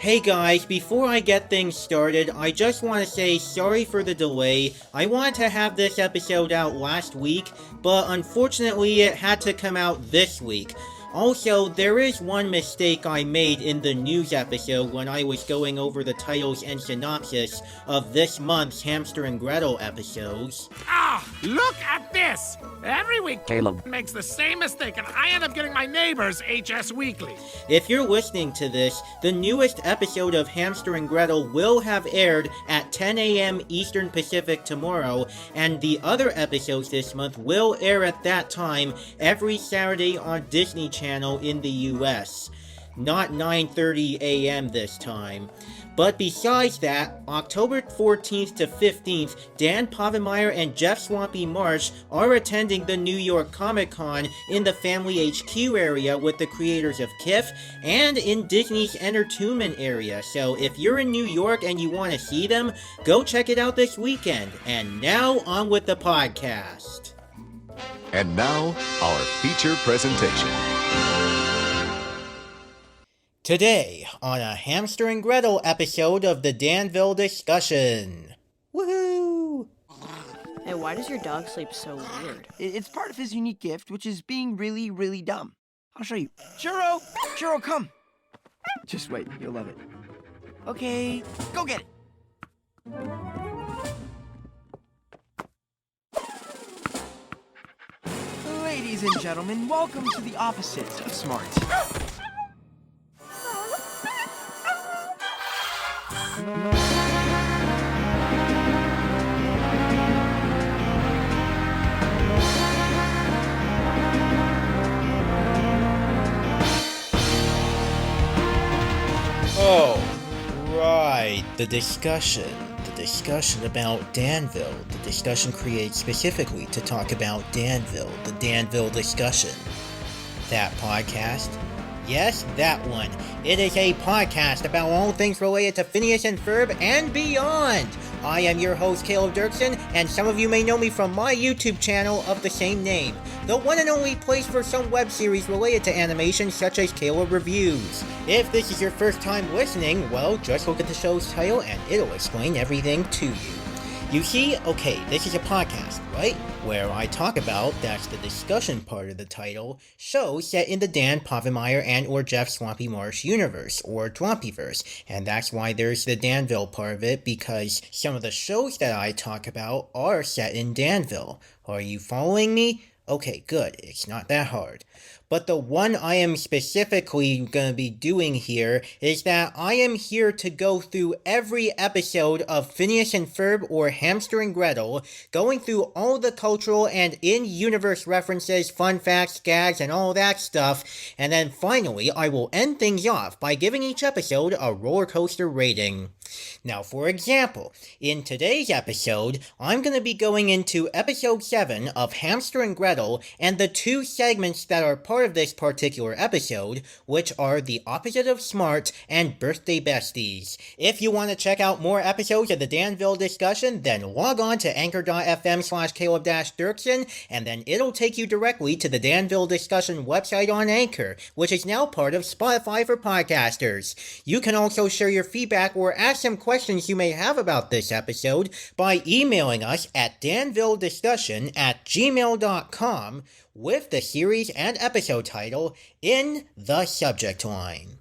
Hey guys, before I get things started, I just want to say sorry for the delay. I wanted to have this episode out last week, but unfortunately it had to come out this week. Also, there is one mistake I made in the news episode when I was going over the titles and synopsis of this month's Hamster and Gretel episodes. Look at this! Every week, Caleb makes the same mistake, and I end up getting my neighbor's HS Weekly. If you're listening to this, the newest episode of Hamster and Gretel will have aired at 10 a.m. Eastern Pacific tomorrow, and the other episodes this month will air at that time every Saturday on Disney Channel in the US. Not 9:30 a.m. this time. But besides that, October 14th to 15th, Dan Povenmire and Jeff Swampy Marsh are attending the New York Comic Con in the Family HQ area with the creators of KIF and in Disney's Entertainment area. So if you're in New York and you want to see them, go check it out this weekend. And now on with the podcast. And now, our feature presentation. Today, on a Hamster and Gretel episode of the Danville Discussion. Woohoo! Hey, why does your dog sleep so weird? It's part of his unique gift, which is being really, really dumb. I'll show you. Churro! Churro, come! Just wait, you'll love it. Okay, go get it! Ladies and gentlemen, welcome to the opposite of smart. Oh, right, the discussion about Danville, the discussion created specifically to talk about Danville, the Danville Discussion. That podcast? Yes, that one. It is a podcast about all things related to Phineas and Ferb and beyond. I am your host, Caleb Dirksen, and some of you may know me from my YouTube channel of the same name, the one and only place for some web series related to animation such as Caleb Reviews. If this is your first time listening, well, just look at the show's title and it'll explain everything to you. You see, okay, this is a podcast, right? Where I talk about, that's the discussion part of the title, shows set in the Dan Povenmire and or Jeff Swampy Marsh universe, or Dwampyverse, and that's why there's the Danville part of it, because some of the shows that I talk about are set in Danville. Are you following me? Okay, good, it's not that hard. But the one I am specifically going to be doing here is that I am here to go through every episode of Phineas and Ferb or Hamster and Gretel, going through all the cultural and in-universe references, fun facts, gags, and all that stuff, and then finally I will end things off by giving each episode a roller coaster rating. Now, for example, in today's episode, I'm going to be going into episode 7 of Hamster and Gretel and the two segments that are part of this particular episode, which are the opposite of smart and birthday besties. If you want to check out more episodes of the Danville Discussion, then log on to anchor.fm/Caleb-Dirksen, and then it'll take you directly to the Danville Discussion website on Anchor, which is now part of Spotify for podcasters. You can also share your feedback or ask some questions you may have about this episode by emailing us at danvillediscussion@gmail.com with the series and episode title in the subject line.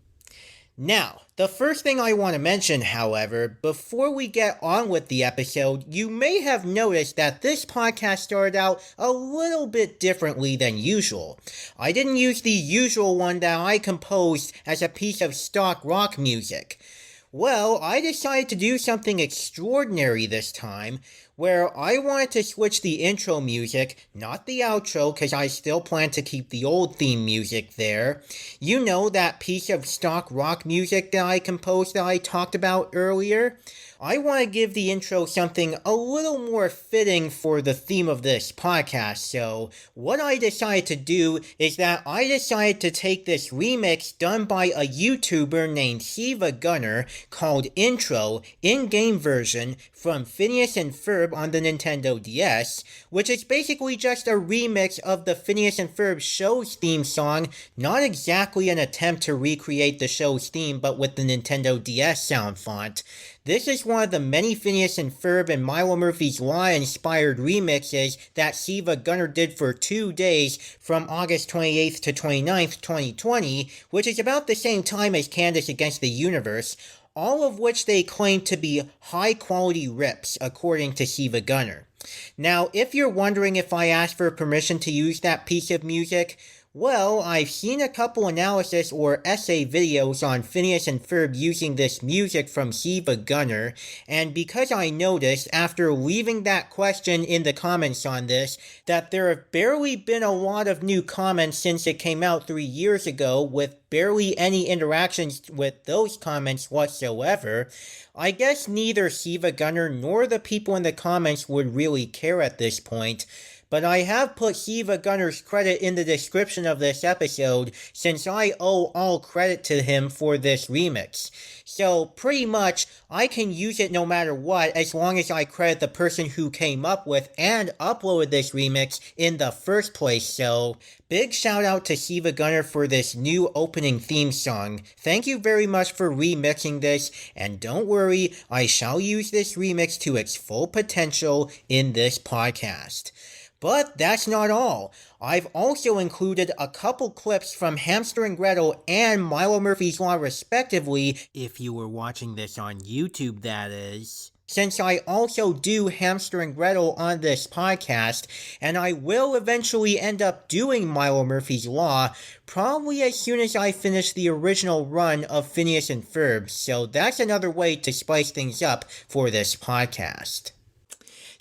Now, the first thing I want to mention, however, before we get on with the episode, you may have noticed that this podcast started out a little bit differently than usual. I didn't use the usual one that I composed as a piece of stock rock music. Well, I decided to do something extraordinary this time, where I wanted to switch the intro music, not the outro, because I still plan to keep the old theme music there. You know, that piece of stock rock music that I composed that I talked about earlier? I want to give the intro something a little more fitting for the theme of this podcast, so what I decided to do is that I decided to take this remix done by a YouTuber named Siva Gunner called Intro, in-game version, from Phineas and Ferb on the Nintendo DS, which is basically just a remix of the Phineas and Ferb show's theme song, not exactly an attempt to recreate the show's theme, but with the Nintendo DS sound font. This is one of the many Phineas and Ferb and Milo Murphy's Law inspired remixes that Siva Gunner did for 2 days from August 28th to 29th, 2020, which is about the same time as Candace Against the Universe, all of which they claim to be high-quality rips, according to Siva Gunner. Now, if you're wondering if I asked for permission to use that piece of music, well, I've seen a couple analysis or essay videos on Phineas and Ferb using this music from Siva Gunner, and because I noticed, after leaving that question in the comments on this, that there have barely been a lot of new comments since it came out 3 years ago, with barely any interactions with those comments whatsoever, I guess neither Siva Gunner nor the people in the comments would really care at this point. But I have put Siva Gunner's credit in the description of this episode, since I owe all credit to him for this remix. So, pretty much, I can use it no matter what, as long as I credit the person who came up with and uploaded this remix in the first place, so big shout out to Siva Gunner for this new opening theme song. Thank you very much for remixing this, and don't worry, I shall use this remix to its full potential in this podcast. But that's not all. I've also included a couple clips from Hamster and Gretel and Milo Murphy's Law respectively, if you were watching this on YouTube, that is. Since I also do Hamster and Gretel on this podcast, and I will eventually end up doing Milo Murphy's Law, probably as soon as I finish the original run of Phineas and Ferb, so that's another way to spice things up for this podcast.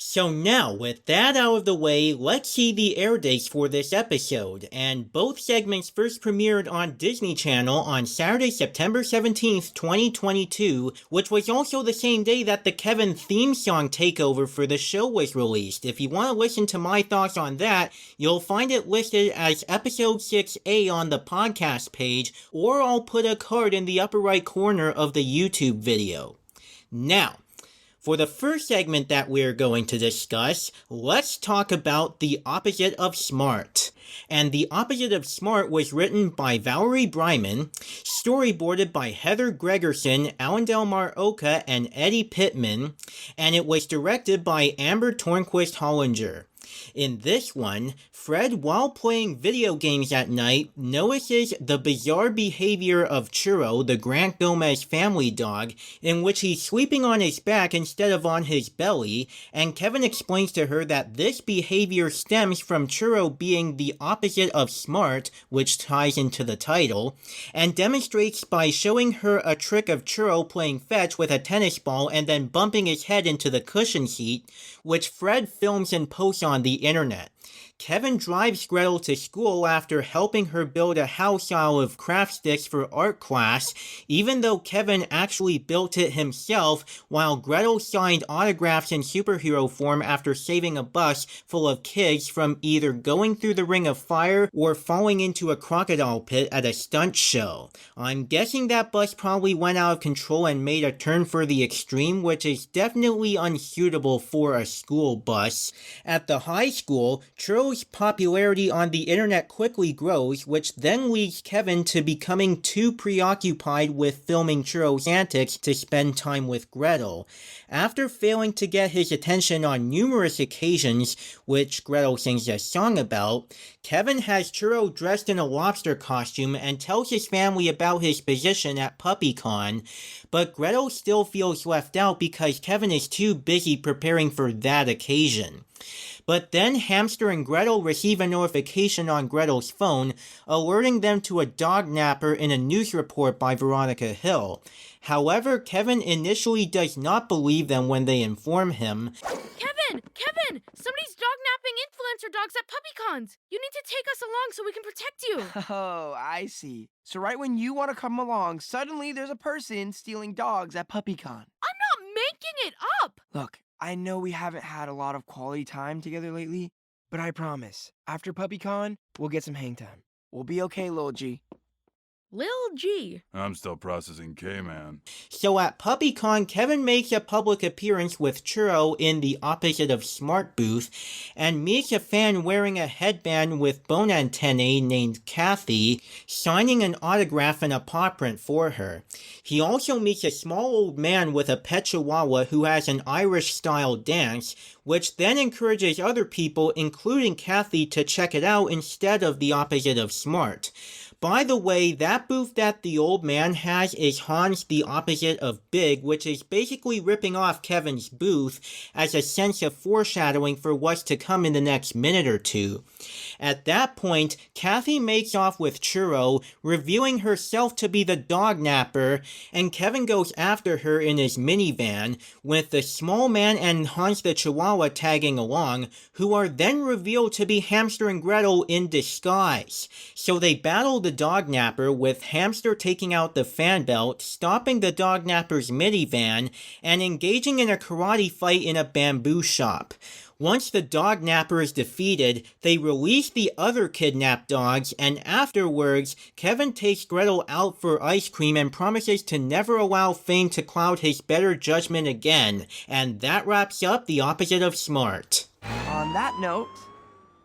So now, with that out of the way, let's see the air dates for this episode, and both segments first premiered on Disney Channel on Saturday, September 17th, 2022, which was also the same day that the Kevin theme song takeover for the show was released. If you want to listen to my thoughts on that, you'll find it listed as Episode 6A on the podcast page, or I'll put a card in the upper right corner of the YouTube video. Now, for the first segment that we're going to discuss, let's talk about The Opposite of Smart. And The Opposite of Smart was written by Valerie Bryman, storyboarded by Heather Gregerson, Alan Delmar Oka, and Eddie Pittman, and it was directed by Amber Tornquist Hollinger. In this one, Fred, while playing video games at night, notices the bizarre behavior of Churro, the Grant Gomez family dog, in which he's sleeping on his back instead of on his belly, and Kevin explains to her that this behavior stems from Churro being the opposite of smart, which ties into the title, and demonstrates by showing her a trick of Churro playing fetch with a tennis ball and then bumping his head into the cushion seat, which Fred films and posts on the internet. Kevin drives Gretel to school after helping her build a house out of craft sticks for art class, even though Kevin actually built it himself, while Gretel signed autographs in superhero form after saving a bus full of kids from either going through the ring of fire or falling into a crocodile pit at a stunt show. I'm guessing that bus probably went out of control and made a turn for the extreme, which is definitely unsuitable for a school bus. At the high school, Churro's popularity on the internet quickly grows, which then leads Kevin to becoming too preoccupied with filming Churro's antics to spend time with Gretel. After failing to get his attention on numerous occasions, which Gretel sings a song about, Kevin has Churro dressed in a lobster costume and tells his family about his position at PuppyCon, but Gretel still feels left out because Kevin is too busy preparing for that occasion. But then Hamster and Gretel receive a notification on Gretel's phone, alerting them to a dognapper in a news report by Veronica Hill. However, Kevin initially does not believe them when they inform him. Kevin! Somebody's dog-napping influencer dogs at PuppyCons! You need to take us along so we can protect you! Oh, I see. So right when you want to come along, suddenly there's a person stealing dogs at PuppyCon. I'm not making it up! Look, I know we haven't had a lot of quality time together lately, but I promise, after PuppyCon, we'll get some hang time. We'll be okay, Lil G. Lil G. I'm still processing K-Man. So at PuppyCon, Kevin makes a public appearance with Churro in the Opposite of Smart booth, and meets a fan wearing a headband with bone antennae named Kathy, signing an autograph and a paw print for her. He also meets a small old man with a pet chihuahua who has an Irish-style dance, which then encourages other people, including Kathy, to check it out instead of the Opposite of Smart. By the way, that booth that the old man has is Hans the Opposite of Big, which is basically ripping off Kevin's booth as a sense of foreshadowing for what's to come in the next minute or two. At that point, Kathy makes off with Churro, revealing herself to be the dognapper, and Kevin goes after her in his minivan, with the small man and Hans the Chihuahua tagging along, who are then revealed to be Hamster and Gretel in disguise. So they battle the dognapper, with Hamster taking out the fan belt, stopping the dognapper's minivan, and engaging in a karate fight in a bamboo shop. Once the dognapper is defeated, they release the other kidnapped dogs, and afterwards, Kevin takes Gretel out for ice cream and promises to never allow fame to cloud his better judgment again. And that wraps up the Opposite of Smart. On that note,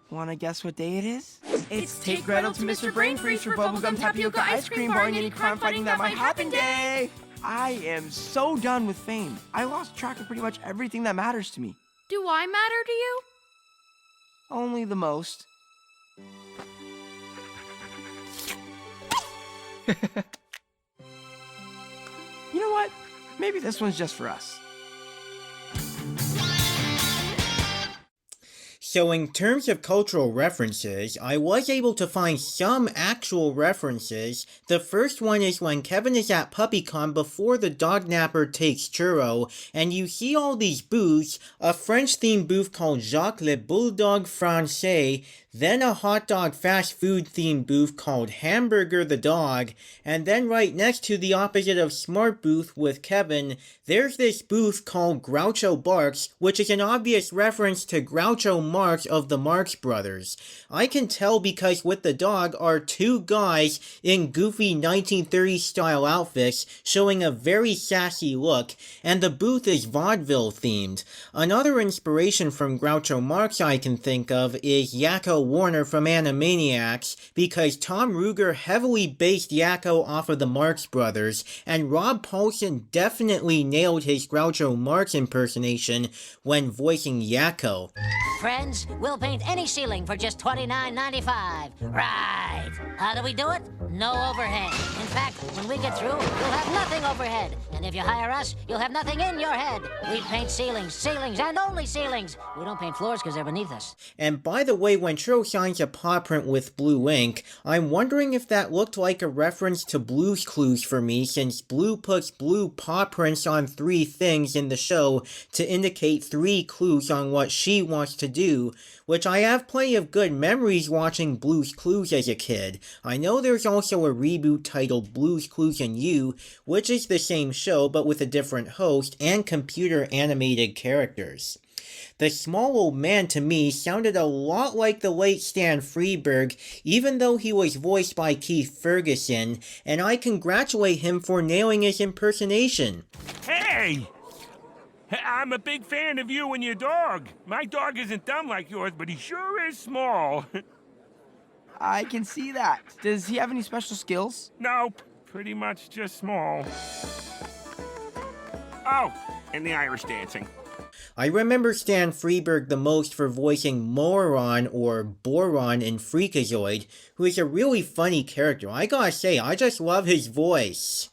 wanna guess what day it is? It's Take Gretel to Mr. Brain Freeze for bubblegum tapioca ice cream barring any crime fighting that might happen day! I am so done with fame. I lost track of pretty much everything that matters to me. Do I matter to you? Only the most. You know what? Maybe this one's just for us. So in terms of cultural references, I was able to find some actual references. The first one is when Kevin is at PuppyCon before the dognapper takes Churro, and you see all these booths, a French-themed booth called Jacques le Bulldog Français, then a hot dog fast food themed booth called Hamburger the Dog, and then right next to the Opposite of Smart booth with Kevin, there's this booth called Groucho Barks, which is an obvious reference to Groucho Marx of the Marx Brothers. I can tell because with the dog are two guys in goofy 1930s style outfits showing a very sassy look, and the booth is vaudeville themed. Another inspiration from Groucho Marx I can think of is Yakko Warner from Animaniacs, because Tom Ruger heavily based Yakko off of the Marx Brothers, and Rob Paulsen definitely nailed his Groucho Marx impersonation when voicing Yakko. Friends, we'll paint any ceiling for just $29.95. Right. How do we do it? No overhead. In fact, when we get through, you'll have nothing overhead. And if you hire us, you'll have nothing in your head. We paint ceilings, ceilings, and only ceilings. We don't paint floors because they're beneath us. And by the way, when Churro signs a paw print with blue ink, I'm wondering if that looked like a reference to Blue's Clues for me, since Blue puts blue paw prints on 3 things in the show to indicate 3 clues on what she wants to do, which I have plenty of good memories watching Blue's Clues as a kid. I know there's also a reboot titled Blue's Clues and You, which is the same show but with a different host and computer animated characters. The small old man to me sounded a lot like the late Stan Freberg, even though he was voiced by Keith Ferguson, and I congratulate him for nailing his impersonation. Hey! I'm a big fan of you and your dog. My dog isn't dumb like yours, but he sure is small. I can see that. Does he have any special skills? Nope, pretty much just small. Oh, and the Irish dancing. I remember Stan Freberg the most for voicing Moron or Boron in Freakazoid, who is a really funny character. I gotta say, I just love his voice.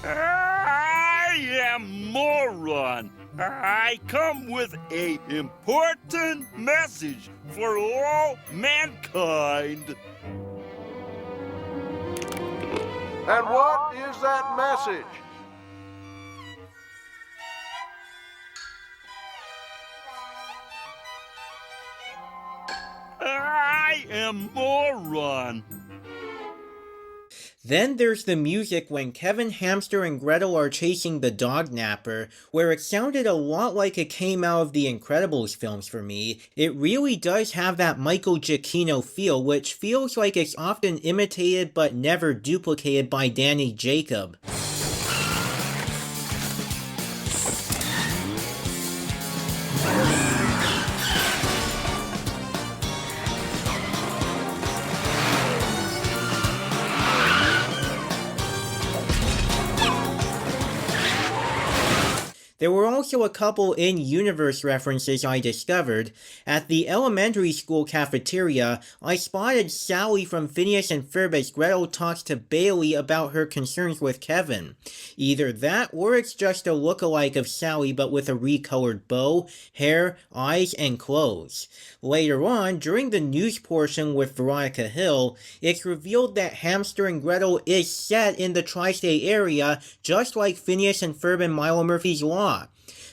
I am Moron. I come with a important message for all mankind. And what is that message? I am Moron. Then there's the music when Kevin, Hamster, and Gretel are chasing the dognapper, where it sounded a lot like it came out of the Incredibles films for me. It really does have that Michael Giacchino feel, which feels like it's often imitated but never duplicated by Danny Jacob. There were also a couple in-universe references I discovered. At the elementary school cafeteria, I spotted Sally from Phineas and Ferb as Gretel talks to Bailey about her concerns with Kevin. Either that, or it's just a look-alike of Sally but with a recolored bow, hair, eyes, and clothes. Later on, during the news portion with Veronica Hill, it's revealed that Hamster and Gretel is set in the tri-state area, just like Phineas and Ferb and Milo Murphy's Law.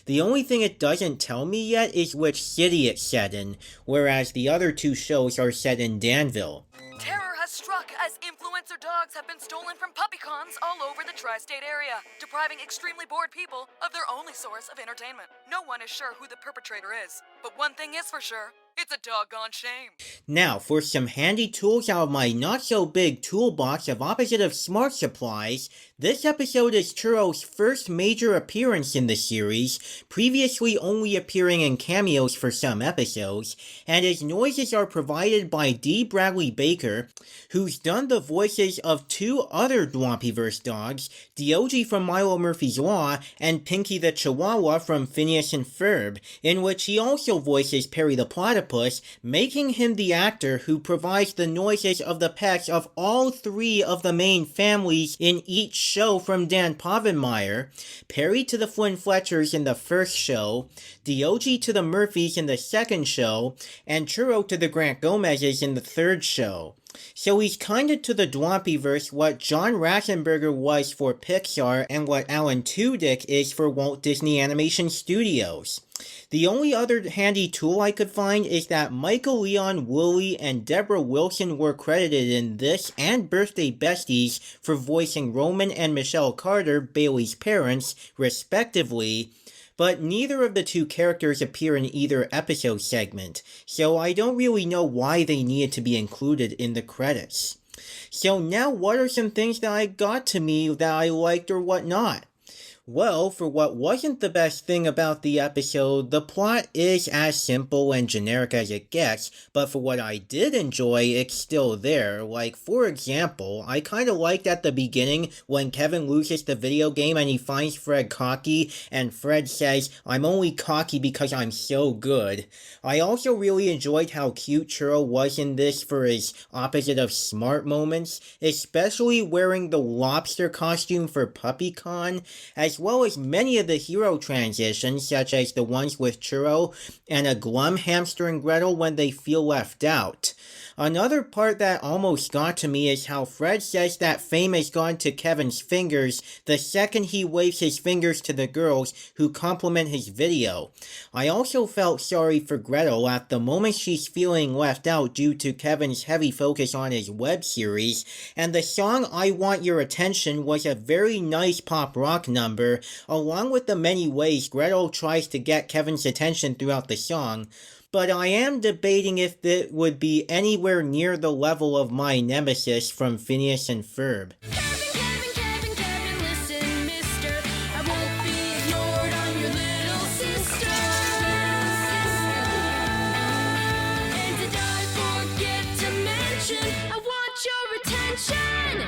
The only thing it doesn't tell me yet is which city it's set in, whereas the other two shows are set in Danville. Terror has struck as influencer dogs have been stolen from PuppyCons all over the tri-state area, depriving extremely bored people of their only source of entertainment. No one is sure who the perpetrator is, but one thing is for sure, it's a doggone shame. Now, for some handy tools out of my not-so-big toolbox of opposite of smart supplies, this episode is Churro's first major appearance in the series, previously only appearing in cameos for some episodes, and his noises are provided by D. Bradley Baker, who's done the voices of two other Dwampyverse dogs, Diogi from Milo Murphy's Law and Pinky the Chihuahua from Phineas and Ferb, in which he also voices Perry the Platypus, making him the actor who provides the noises of the pets of all three of the main families in each show from Dan Povenmire, Perry to the Flynn Fletchers in the first show, Diogi to the Murphys in the second show, and Churro to the Grant Gomez's in the third show. So he's kinda to the Dwampyverse what John Ratzenberger was for Pixar and what Alan Tudyk is for Walt Disney Animation Studios. The only other handy tool I could find is that Michael Leon Woolley and Deborah Wilson were credited in this and Birthday Besties for voicing Roman and Michelle Carter, Bailey's parents, respectively, but neither of the two characters appear in either episode segment, so I don't really know why they needed to be included in the credits. So now what are some things that I got to me that I liked or whatnot? Well, for what wasn't the best thing about the episode, the plot is as simple and generic as it gets, but for what I did enjoy, it's still there. Like, for example, I kinda liked at the beginning when Kevin loses the video game and he finds Fred cocky, and Fred says, "I'm only cocky because I'm so good." I also really enjoyed how cute Churro was in this for his opposite of smart moments, especially wearing the lobster costume for PuppyCon, as well as many of the hero transitions, such as the ones with Churro and a glum Hamster and Gretel when they feel left out. Another part that almost got to me is how Fred says that fame has gone to Kevin's fingers the second he waves his fingers to the girls who compliment his video. I also felt sorry for Gretel at the moment she's feeling left out due to Kevin's heavy focus on his web series, and the song I Want Your Attention was a very nice pop rock number, along with the many ways Gretel tries to get Kevin's attention throughout the song. But I am debating if it would be anywhere near the level of my nemesis from Phineas and Ferb. Kevin, listen, mister. I won't be ignored, I'm your little sister. And did I forget to mention, I want your attention?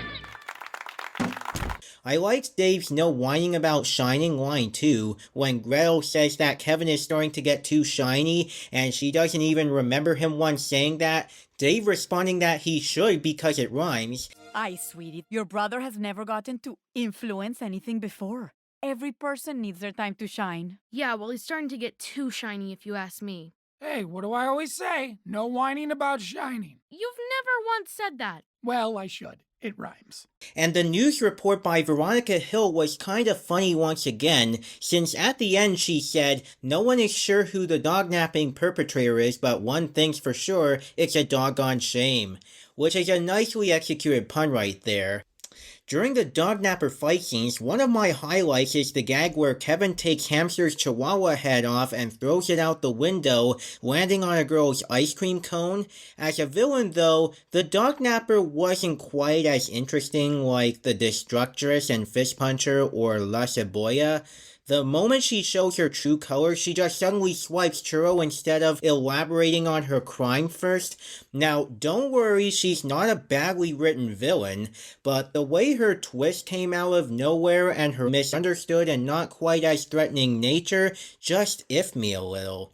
I liked Dave's no whining about shining line too, when Gretel says that Kevin is starting to get too shiny, and she doesn't even remember him once saying that, Dave responding that he should because it rhymes. Aye, sweetie, your brother has never gotten to influence anything before. Every person needs their time to shine. Yeah, well, he's starting to get too shiny if you ask me. Hey, what do I always say? No whining about shining. You've never once said that. Well, I should. It rhymes. And the news report by Veronica Hill was kind of funny once again, since at the end she said, "No one is sure who the dognapping perpetrator is, but one thing's for sure, it's a doggone shame." Which is a nicely executed pun right there. During the dognapper fight scenes, one of my highlights is the gag where Kevin takes Hamster's chihuahua head off and throws it out the window, landing on a girl's ice cream cone. As a villain though, the dognapper wasn't quite as interesting like the Destructress and Fist Puncher or La Cebolla. The moment she shows her true colors, she just suddenly swipes Churro instead of elaborating on her crime first. Now, don't worry, she's not a badly written villain, but the way her twist came out of nowhere and her misunderstood and not quite as threatening nature just iffed me a little.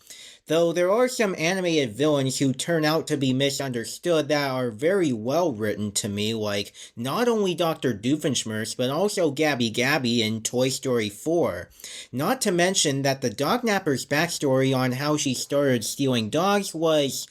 Though there are some animated villains who turn out to be misunderstood that are very well written to me, like not only Dr. Doofenshmirtz, but also Gabby Gabby in Toy Story 4. Not to mention that the dognapper's backstory on how she started stealing dogs was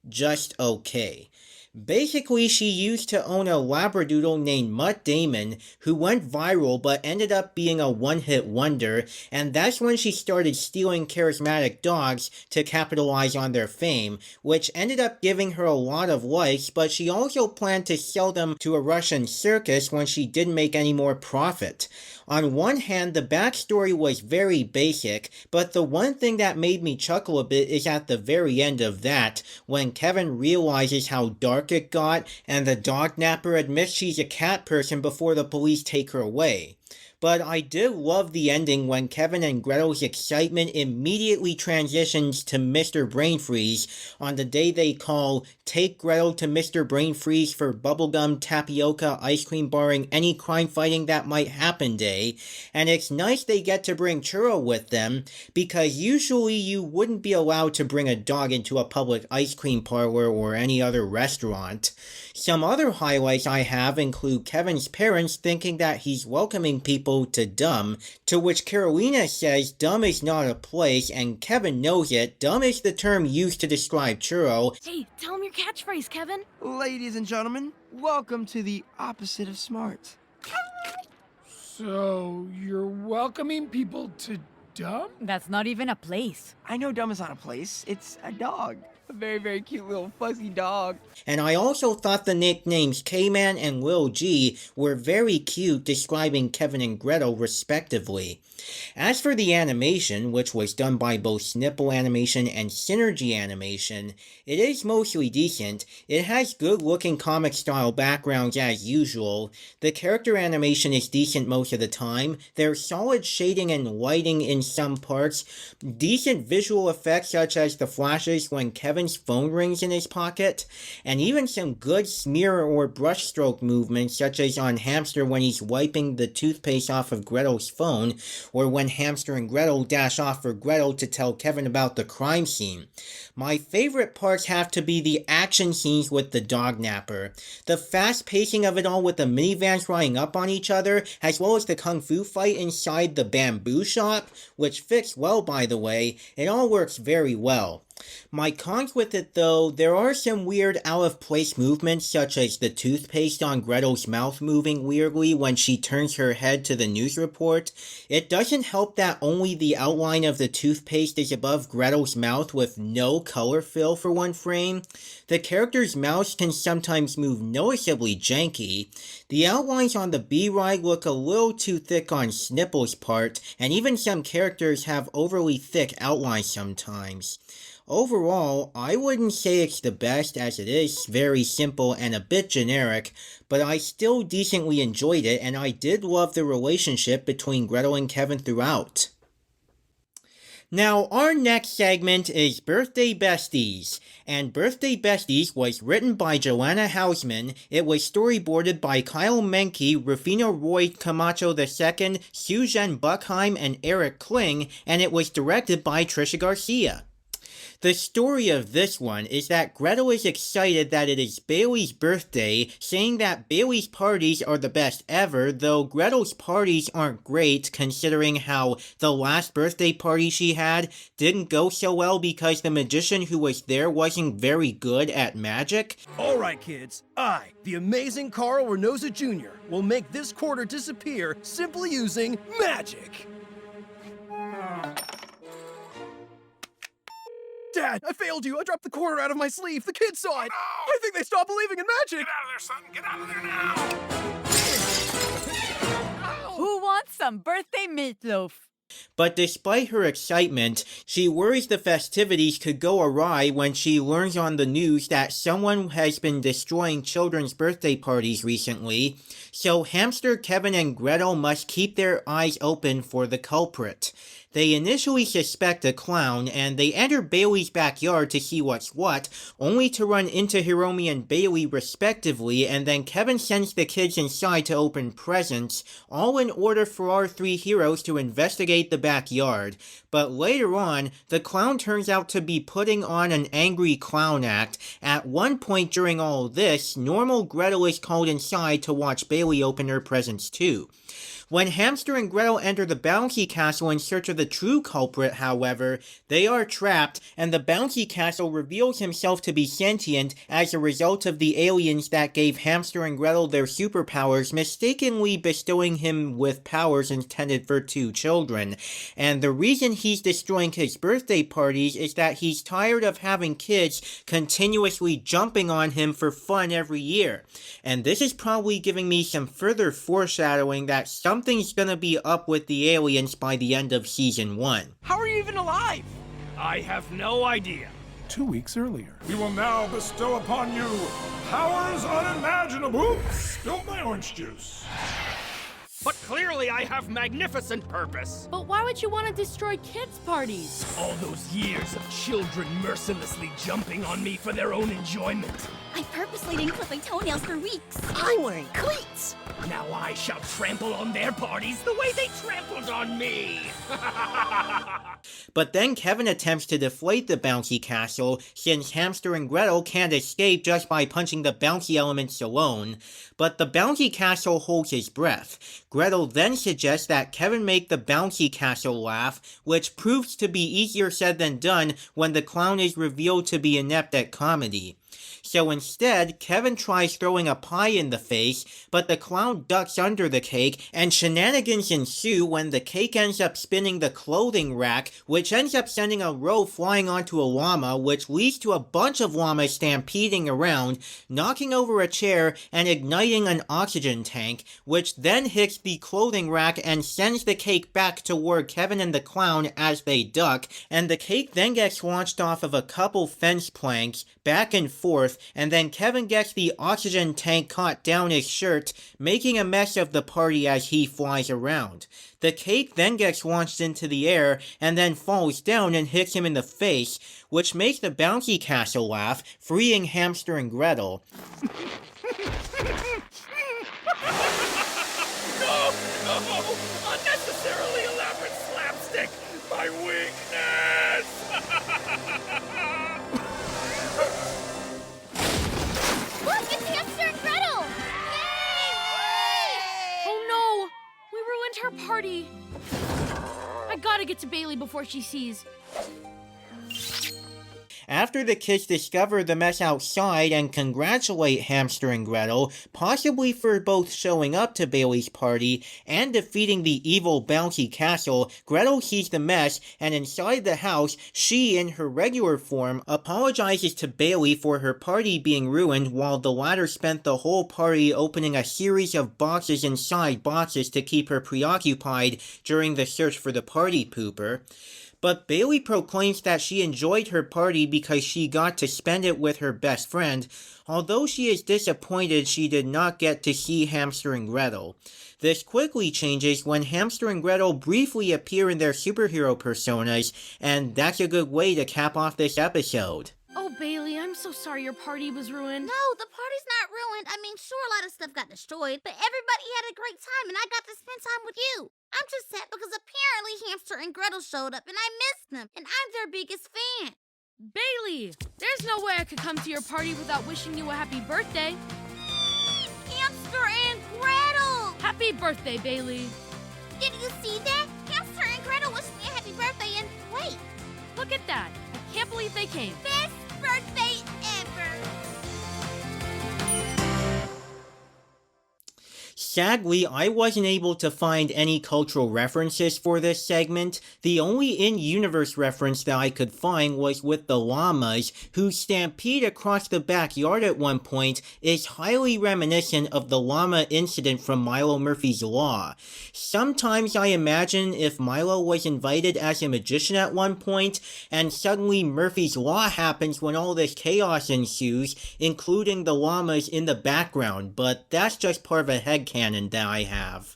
just okay. Basically, she used to own a labradoodle named Mutt Damon, who went viral but ended up being a one-hit wonder, and that's when she started stealing charismatic dogs to capitalize on their fame, which ended up giving her a lot of likes, but she also planned to sell them to a Russian circus when she didn't make any more profit. On one hand, the backstory was very basic, but the one thing that made me chuckle a bit is at the very end of that, when Kevin realizes how dark it got, and the dognapper admits she's a cat person before the police take her away. But I did love the ending when Kevin and Gretel's excitement immediately transitions to Mr. Brainfreeze on the day they call Take Gretel to Mr. Brainfreeze for bubblegum, tapioca, ice cream barring any crime fighting that might happen day. And it's nice they get to bring Churro with them, because usually you wouldn't be allowed to bring a dog into a public ice cream parlor or any other restaurant. Some other highlights I have include Kevin's parents thinking that he's welcoming people to Dumb, to which Carolina says Dumb is not a place, and Kevin knows it. Dumb is the term used to describe Churro. Hey, tell him your catchphrase, Kevin. Ladies and gentlemen, welcome to the opposite of smart. So, you're welcoming people to Dumb? That's not even a place. I know Dumb is not a place, it's a dog. A very, very cute little fuzzy dog. And I also thought the nicknames K-Man and Lil G were very cute, describing Kevin and Gretel respectively. As for the animation, which was done by both Snipple Animation and Synergy Animation, it is mostly decent. It has good-looking comic-style backgrounds as usual. The character animation is decent most of the time. There's solid shading and lighting in some parts. Decent visual effects such as the flashes when Kevin's phone rings in his pocket. And even some good smear or brushstroke movements such as on Hamster when he's wiping the toothpaste off of Gretel's phone, or when Hamster and Gretel dash off for Gretel to tell Kevin about the crime scene. My favorite parts have to be the action scenes with the dognapper. The fast pacing of it all with the minivans riding up on each other, as well as the kung fu fight inside the bamboo shop, which fits well by the way. It all works very well. My cons with it though, there are some weird out of place movements such as the toothpaste on Gretel's mouth moving weirdly when she turns her head to the news report. It doesn't help that only the outline of the toothpaste is above Gretel's mouth with no color fill for one frame. The characters' mouths can sometimes move noticeably janky. The outlines on the B-ride look a little too thick on Snipple's part, and even some characters have overly thick outlines sometimes. Overall, I wouldn't say it's the best as it is very simple and a bit generic, but I still decently enjoyed it and I did love the relationship between Gretel and Kevin throughout. Now, our next segment is Birthday Besties, and Birthday Besties was written by Joanna Hausman, it was storyboarded by Kyle Menke, Rufino Roy Camacho II, Susan Buckheim, and Eric Kling, and it was directed by Trisha Garcia. The story of this one is that Gretel is excited that it is Bailey's birthday, saying that Bailey's parties are the best ever, though Gretel's parties aren't great considering how the last birthday party she had didn't go so well because the magician who was there wasn't very good at magic. Alright kids, I, the amazing Carl Reynosa Jr., will make this quarter disappear simply using magic! Dad, I failed you! I dropped the quarter out of my sleeve! The kids saw it! Oh, no! I think they stopped believing in magic! Get out of there, son! Get out of there now! want some birthday meatloaf. But despite her excitement, she worries the festivities could go awry when she learns on the news that someone has been destroying children's birthday parties recently, so Hamster, Kevin, and Gretel must keep their eyes open for the culprit. They initially suspect a clown, and they enter Bailey's backyard to see what's what, only to run into Hiromi and Bailey respectively, and then Kevin sends the kids inside to open presents, all in order for our three heroes to investigate the backyard. But later on, the clown turns out to be putting on an angry clown act. At one point during all this, normal Gretel is called inside to watch Bailey open her presents too. When Hamster and Gretel enter the bouncy castle in search of the true culprit, however, they are trapped, and the bouncy castle reveals himself to be sentient as a result of the aliens that gave Hamster and Gretel their superpowers, mistakenly bestowing him with powers intended for two children. And the reason he's destroying his birthday parties is that he's tired of having kids continuously jumping on him for fun every year. And this is probably giving me some further foreshadowing that something's gonna be up with the aliens by the end of Season 1. How are you even alive? I have no idea. 2 weeks earlier. We will now bestow upon you powers unimaginable. Spill my orange juice. But clearly I have magnificent purpose. But why would you want to destroy kids' parties? All those years of children mercilessly jumping on me for their own enjoyment. I purposely didn't clip my toenails for weeks. I'm wearing cleats. Now I shall trample on their parties the way they trampled on me. But then Kevin attempts to deflate the bouncy castle, since Hamster and Gretel can't escape just by punching the bouncy elements alone. But the bouncy castle holds his breath. Gretel then suggests that Kevin make the bouncy castle laugh, which proves to be easier said than done when the clown is revealed to be inept at comedy. So instead, Kevin tries throwing a pie in the face, but the clown ducks under the cake, and shenanigans ensue when the cake ends up spinning the clothing rack, which ends up sending a row flying onto a llama, which leads to a bunch of llamas stampeding around, knocking over a chair and igniting an oxygen tank, which then hits the clothing rack and sends the cake back toward Kevin and the clown as they duck, and the cake then gets launched off of a couple fence planks, back and forth, and then Kevin gets the oxygen tank caught down his shirt, making a mess of the party as he flies around. The cake then gets launched into the air, and then falls down and hits him in the face, which makes the bouncy castle laugh, freeing Hamster and Gretel. No! Unnecessarily elaborate slapstick! My weakness! Look, it's Hamster and Gretel! Oh no! We ruined her party. I gotta get to Bailey before she sees. After the kids discover the mess outside and congratulate Hamster and Gretel, possibly for both showing up to Bailey's party and defeating the evil bouncy castle, Gretel sees the mess, and inside the house, she, in her regular form, apologizes to Bailey for her party being ruined while the latter spent the whole party opening a series of boxes inside boxes to keep her preoccupied during the search for the party pooper. But Bailey proclaims that she enjoyed her party because she got to spend it with her best friend, although she is disappointed she did not get to see Hamster and Gretel. This quickly changes when Hamster and Gretel briefly appear in their superhero personas, and that's a good way to cap off this episode. Oh, Bailey, I'm so sorry your party was ruined. No, the party's not ruined. I mean, sure, a lot of stuff got destroyed, but everybody had a great time, and I got to spend time with you. I'm just sad because apparently Hamster and Gretel showed up, and I missed them, and I'm their biggest fan. Bailey, there's no way I could come to your party without wishing you a happy birthday. Hamster and Gretel! Happy birthday, Bailey. Did you see that? Hamster and Gretel wished me a happy birthday, and wait. Look at that. I can't believe they came. Best birthday ever! Sadly, I wasn't able to find any cultural references for this segment. The only in-universe reference that I could find was with the llamas, whose stampede across the backyard at one point is highly reminiscent of the llama incident from Milo Murphy's Law. Sometimes I imagine if Milo was invited as a magician at one point, and suddenly Murphy's Law happens when all this chaos ensues, including the llamas in the background, but that's just part of a headcanon that I have.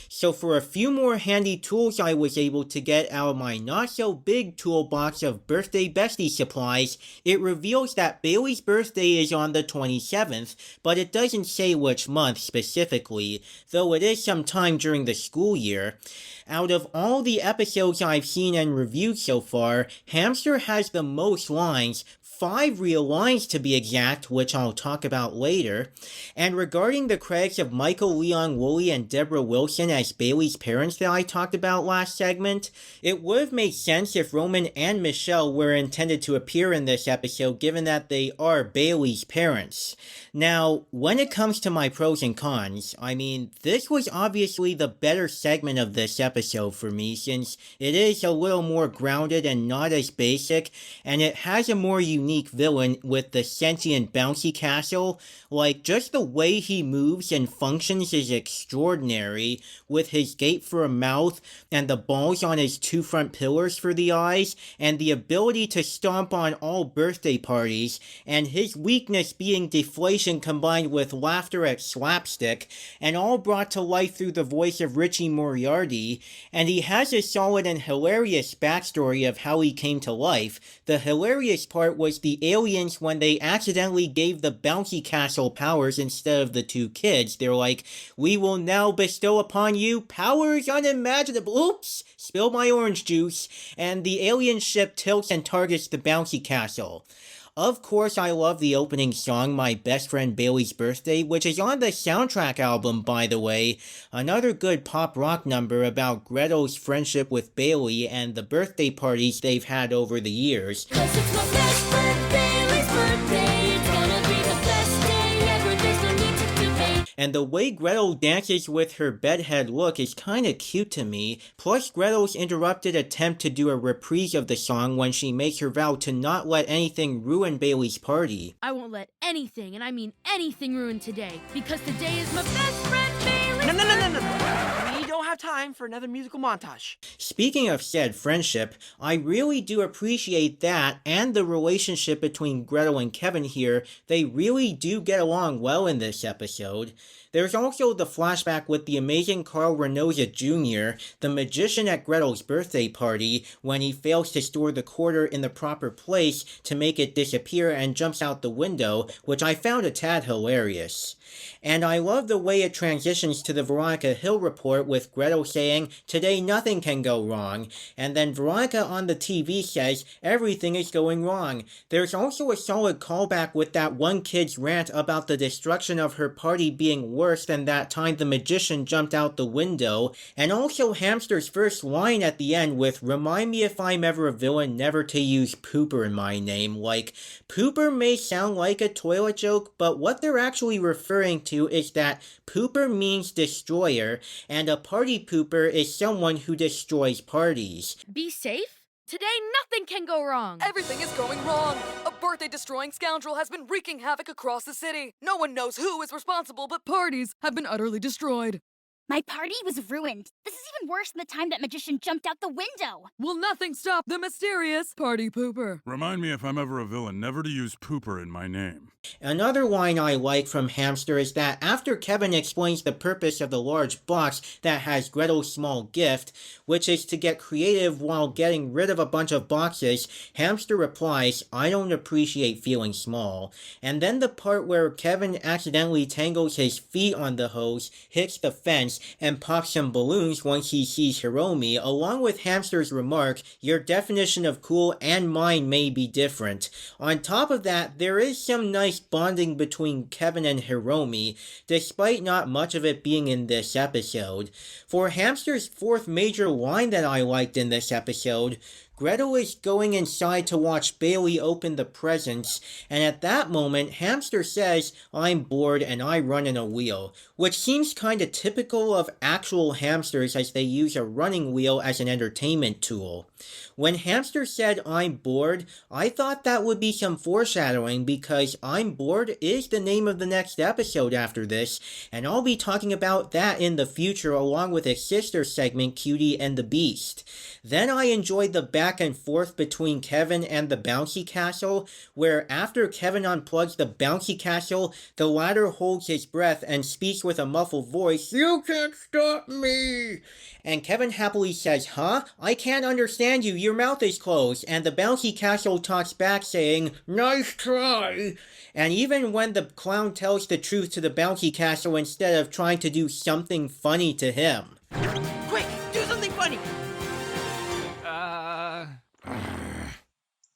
So for a few more handy tools I was able to get out of my not-so-big toolbox of birthday bestie supplies, it reveals that Bailey's birthday is on the 27th, but it doesn't say which month specifically, though it is sometime during the school year. Out of all the episodes I've seen and reviewed so far, Hamster has the most lines, 5 real lines to be exact, which I'll talk about later. And regarding the credits of Michael Leon Woolley and Deborah Wilson as Bailey's parents that I talked about last segment, it would have made sense if Roman and Michelle were intended to appear in this episode, given that they are Bailey's parents. Now, when it comes to my pros and cons, I mean, this was obviously the better segment of this episode for me, since it is a little more grounded and not as basic, and it has a more unique villain with the sentient bouncy castle. Like, just the way he moves and functions is extraordinary, with his gate for a mouth, and the balls on his 2 front pillars for the eyes, and the ability to stomp on all birthday parties, and his weakness being deflation combined with laughter at slapstick, and all brought to life through the voice of Richie Moriarty, and he has a solid and hilarious backstory of how he came to life. The hilarious part was the aliens when they accidentally gave the bouncy castle powers instead of the 2 kids. They're like, "We will now bestow upon you powers unimaginable." Oops! Spill my orange juice. And the alien ship tilts and targets the bouncy castle. Of course, I love the opening song, My Best Friend Bailey's Birthday, which is on the soundtrack album, by the way. Another good pop rock number about Gretel's friendship with Bailey and the birthday parties they've had over the years. 'Cause it's my best friend Bailey's birthday. It's gonna be the best day ever. There's no need to debate. And the way Gretel dances with her bedhead look is kinda cute to me, plus Gretel's interrupted attempt to do a reprise of the song when she makes her vow to not let anything ruin Bailey's party. I won't let anything, and I mean anything, ruin today, because today is my best friend Bailey's No. We don't have time for another musical montage. Speaking of said friendship, I really do appreciate that and the relationship between Gretel and Kevin here. They really do get along well in this episode. There's also the flashback with the amazing Carl Renoza Jr., the magician at Gretel's birthday party, when he fails to store the quarter in the proper place to make it disappear and jumps out the window, which I found a tad hilarious. And I love the way it transitions to the Veronica Hill report with Gretel saying, "Today nothing can go wrong," and then Veronica on the TV says, "Everything is going wrong." There's also a solid callback with that one kid's rant about the destruction of her party being worse than that time the magician jumped out the window, and also Hamster's first line at the end with, "Remind me if I'm ever a villain never to use pooper in my name." Like, pooper may sound like a toilet joke, but what they're actually referring to is that pooper means destroyer, and a party pooper is someone who destroys parties. Be safe? Today nothing can go wrong. Everything is going wrong. A birthday-destroying scoundrel has been wreaking havoc across the city. No one knows who is responsible, but parties have been utterly destroyed. My party was ruined. This is even worse than the time that magician jumped out the window. Will nothing stop the mysterious party pooper? Remind me if I'm ever a villain never to use pooper in my name. Another line I like from Hamster is that after Kevin explains the purpose of the large box that has Gretel's small gift, which is to get creative while getting rid of a bunch of boxes, Hamster replies, "I don't appreciate feeling small." And then the part where Kevin accidentally tangles his feet on the hose, hits the fence, and pops some balloons once he sees Hiromi, along with Hamster's remark, "Your definition of cool and mine may be different." On top of that, there is some nice bonding between Kevin and Hiromi, despite not much of it being in this episode. For Hamster's fourth major line that I liked in this episode, Gretel is going inside to watch Bailey open the presents, and at that moment, Hamster says, "I'm bored and I run in a wheel," which seems kinda typical of actual hamsters as they use a running wheel as an entertainment tool. When Hamster said, "I'm bored," I thought that would be some foreshadowing because I'm Bored is the name of the next episode after this, and I'll be talking about that in the future along with its sister segment, Cutie and the Beast. Then I enjoyed the back and forth between Kevin and the bouncy castle, where after Kevin unplugs the bouncy castle, the latter holds his breath and speaks with a muffled voice, "You can't stop me!" And Kevin happily says, "Huh? I can't understand you, your mouth is closed," and the bouncy castle talks back saying, "Nice try!" And even when the clown tells the truth to the bouncy castle instead of trying to do something funny to him. Quick, do something funny!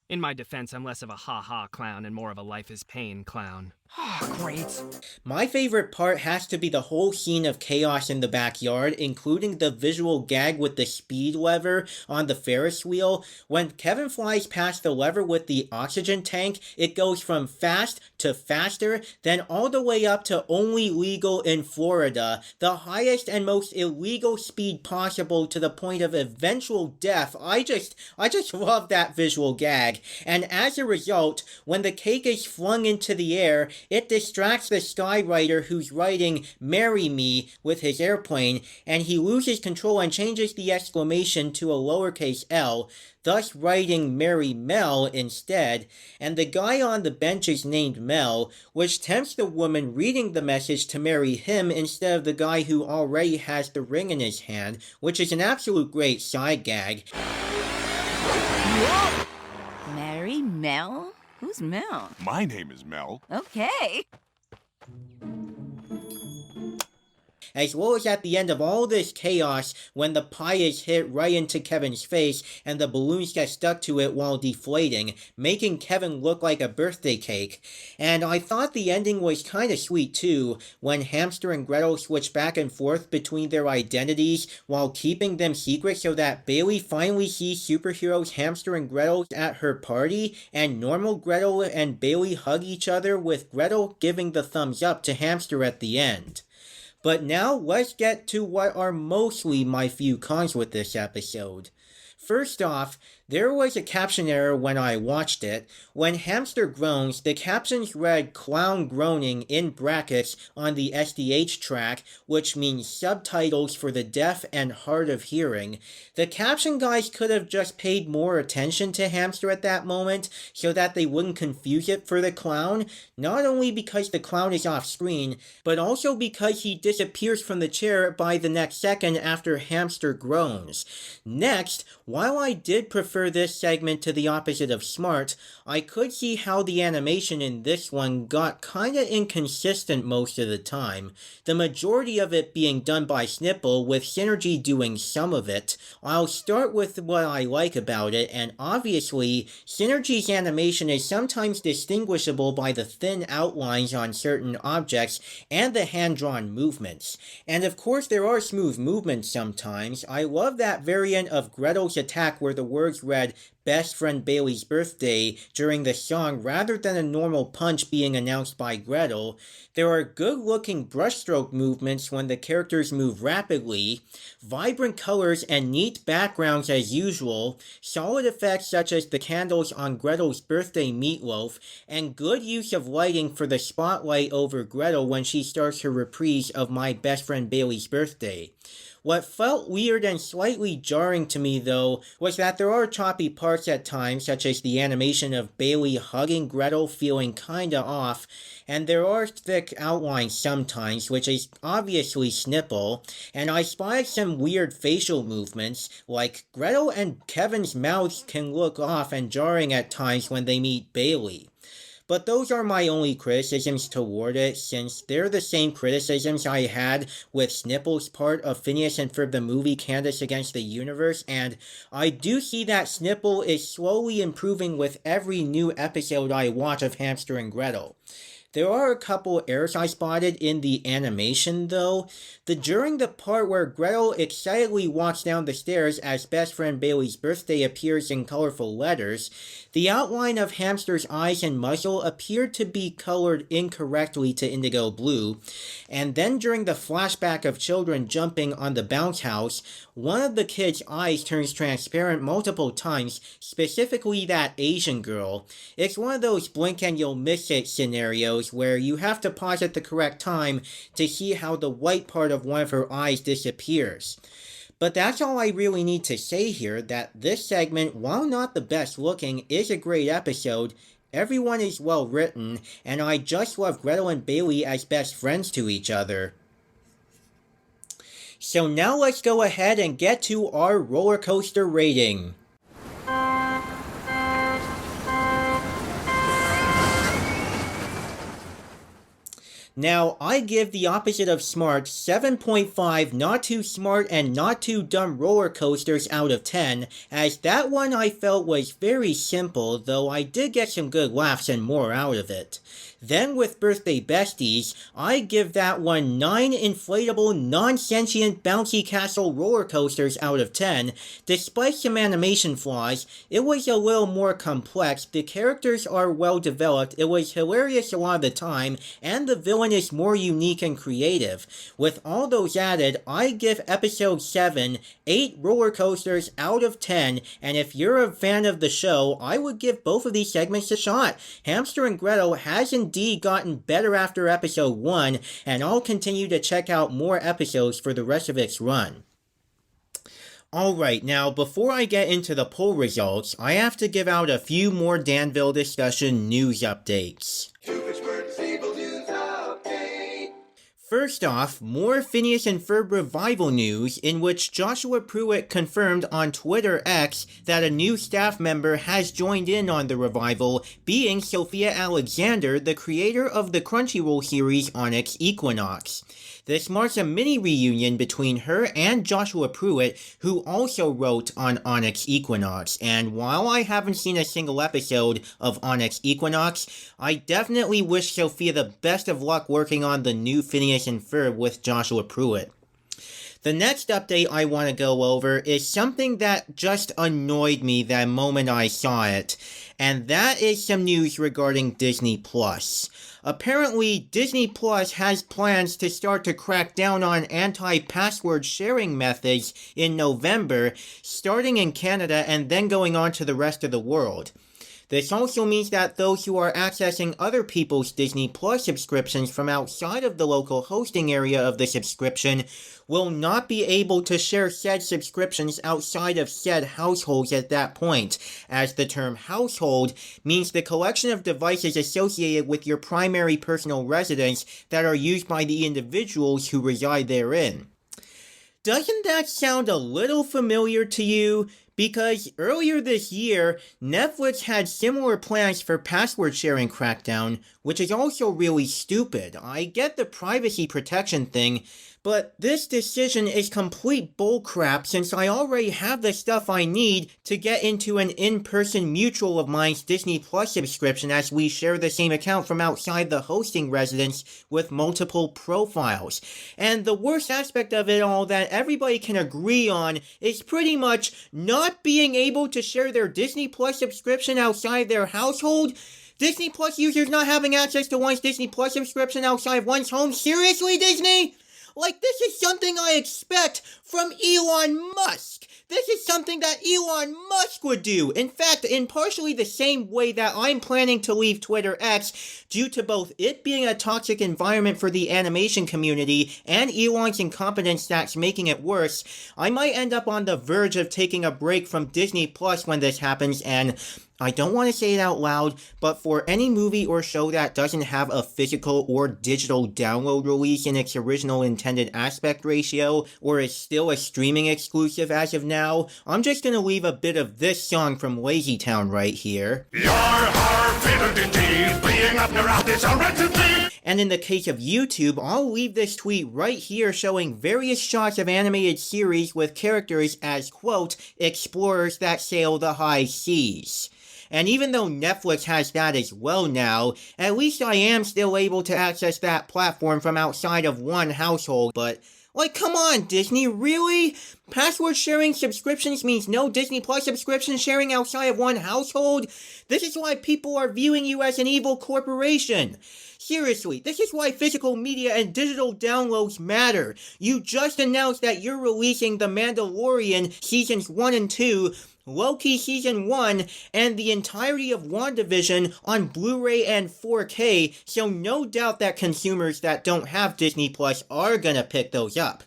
In my defense, I'm less of a ha-ha clown and more of a life is pain clown. Great. My favorite part has to be the whole scene of chaos in the backyard, including the visual gag with the speed lever on the Ferris wheel. When Kevin flies past the lever with the oxygen tank, it goes from fast to faster, then all the way up to only legal in Florida, the highest and most illegal speed possible to the point of eventual death. I just love that visual gag. And as a result, when the cake is flung into the air, it distracts the skywriter who's writing "Marry Me" with his airplane, and he loses control and changes the exclamation to a lowercase l, thus writing "Marry Mel" instead, and the guy on the bench is named Mel, which tempts the woman reading the message to marry him instead of the guy who already has the ring in his hand, which is an absolute great side gag. Marry Mel? Who's Mel? My name is Mel. Okay. As well as at the end of all this chaos when the pie is hit right into Kevin's face and the balloons get stuck to it while deflating, making Kevin look like a birthday cake. And I thought the ending was kinda sweet too, when Hamster and Gretel switch back and forth between their identities while keeping them secret so that Bailey finally sees superheroes Hamster and Gretel at her party, and normal Gretel and Bailey hug each other with Gretel giving the thumbs up to Hamster at the end. But now let's get to what are mostly my few cons with this episode. First off, there was a caption error when I watched it. When Hamster groans, the captions read "clown groaning" in brackets on the SDH track, which means subtitles for the deaf and hard of hearing. The caption guys could have just paid more attention to Hamster at that moment so that they wouldn't confuse it for the clown, not only because the clown is off screen, but also because he disappears from the chair by the next second after Hamster groans. Next, while I did prefer this segment to the opposite of smart, I could see how the animation in this one got kinda inconsistent most of the time, the majority of it being done by Snipple, with Synergy doing some of it. I'll start with what I like about it, and obviously, Synergy's animation is sometimes distinguishable by the thin outlines on certain objects and the hand-drawn movements. And of course there are smooth movements sometimes. I love that variant of Gretel's attack where the words read "Best Friend Bailey's Birthday" during the song rather than a normal punch being announced by Gretel. There are good-looking brushstroke movements when the characters move rapidly, vibrant colors and neat backgrounds as usual, solid effects such as the candles on Gretel's birthday meatloaf, and good use of lighting for the spotlight over Gretel when she starts her reprise of "My Best Friend Bailey's Birthday." What felt weird and slightly jarring to me, though, was that there are choppy parts at times, such as the animation of Bailey hugging Gretel feeling kinda off, and there are thick outlines sometimes, which is obviously Snipple, and I spotted some weird facial movements, like Gretel and Kevin's mouths can look off and jarring at times when they meet Bailey. But those are my only criticisms toward it, since they're the same criticisms I had with Snipple's part of Phineas and Ferb the movie Candace Against the Universe, and I do see that Snipple is slowly improving with every new episode I watch of Hamster and Gretel. There are a couple errors I spotted in the animation though. During the part where Gretel excitedly walks down the stairs as best friend Bailey's birthday appears in colorful letters, the outline of Hamster's eyes and muzzle appeared to be colored incorrectly to indigo blue, and then during the flashback of children jumping on the bounce house, one of the kids' eyes turns transparent multiple times, specifically that Asian girl. It's one of those blink and you'll miss it scenarios where you have to pause at the correct time to see how the white part of one of her eyes disappears. But that's all I really need to say here, that this segment, while not the best looking, is a great episode. Everyone is well written, and I just love Gretel and Bailey as best friends to each other. So now let's go ahead and get to our roller coaster rating. Now, I give the opposite of smart 7.5 not too smart and not too dumb roller coasters out of 10, as that one I felt was very simple, though I did get some good laughs and more out of it. Then with Birthday Besties, I give that one 9 inflatable, non-sentient bouncy castle roller coasters out of 10. Despite some animation flaws, it was a little more complex, the characters are well developed, it was hilarious a lot of the time, and the villain is more unique and creative. With all those added, I give episode 7 8 roller coasters out of 10, and if you're a fan of the show, I would give both of these segments a shot. Hamster and Gretel has indeed gotten better after episode 1, and I'll continue to check out more episodes for the rest of its run. Alright, now before I get into the poll results, I have to give out a few more Danville Discussion news updates. First off, more Phineas and Ferb revival news, in which Joshua Pruitt confirmed on Twitter X that a new staff member has joined in on the revival, being Sophia Alexander, the creator of the Crunchyroll series Onyx Equinox. This marks a mini reunion between her and Joshua Pruitt, who also wrote on Onyx Equinox, and while I haven't seen a single episode of Onyx Equinox, I definitely wish Sophia the best of luck working on the new Phineas and Ferb with Joshua Pruitt. The next update I want to go over is something that just annoyed me the moment I saw it, and that is some news regarding Disney+. Apparently, Disney Plus has plans to start to crack down on anti-password sharing methods in November, starting in Canada and then going on to the rest of the world. This also means that those who are accessing other people's Disney Plus subscriptions from outside of the local hosting area of the subscription will not be able to share said subscriptions outside of said households at that point, as the term household means the collection of devices associated with your primary personal residence that are used by the individuals who reside therein. Doesn't that sound a little familiar to you? Because earlier this year, Netflix had similar plans for password sharing crackdown, which is also really stupid. I get the privacy protection thing, but this decision is complete bullcrap since I already have the stuff I need to get into an in-person mutual of mine's Disney Plus subscription, as we share the same account from outside the hosting residence with multiple profiles. And the worst aspect of it all that everybody can agree on is pretty much not being able to share their Disney Plus subscription outside their household. Disney Plus users not having access to one's Disney Plus subscription outside of one's home? Seriously, Disney? Like, this is something I expect from Elon Musk. This is something that Elon Musk would do. In fact, in partially the same way that I'm planning to leave Twitter X due to both it being a toxic environment for the animation community and Elon's incompetence that's making it worse, I might end up on the verge of taking a break from Disney Plus when this happens, and I don't want to say it out loud, but for any movie or show that doesn't have a physical or digital download release in its original intended aspect ratio, or is still a streaming exclusive as of now, I'm just gonna leave a bit of this song from Lazy Town right here. And in the case of YouTube, I'll leave this tweet right here showing various shots of animated series with characters as, quote, explorers that sail the high seas. And even though Netflix has that as well now, at least I am still able to access that platform from outside of one household, but like, come on, Disney, really? Password sharing subscriptions means no Disney Plus subscription sharing outside of one household? This is why people are viewing you as an evil corporation. Seriously, this is why physical media and digital downloads matter. You just announced that you're releasing The Mandalorian Seasons 1 and 2, Loki Season 1, and the entirety of WandaVision on Blu-ray and 4K, so no doubt that consumers that don't have Disney Plus are gonna pick those up.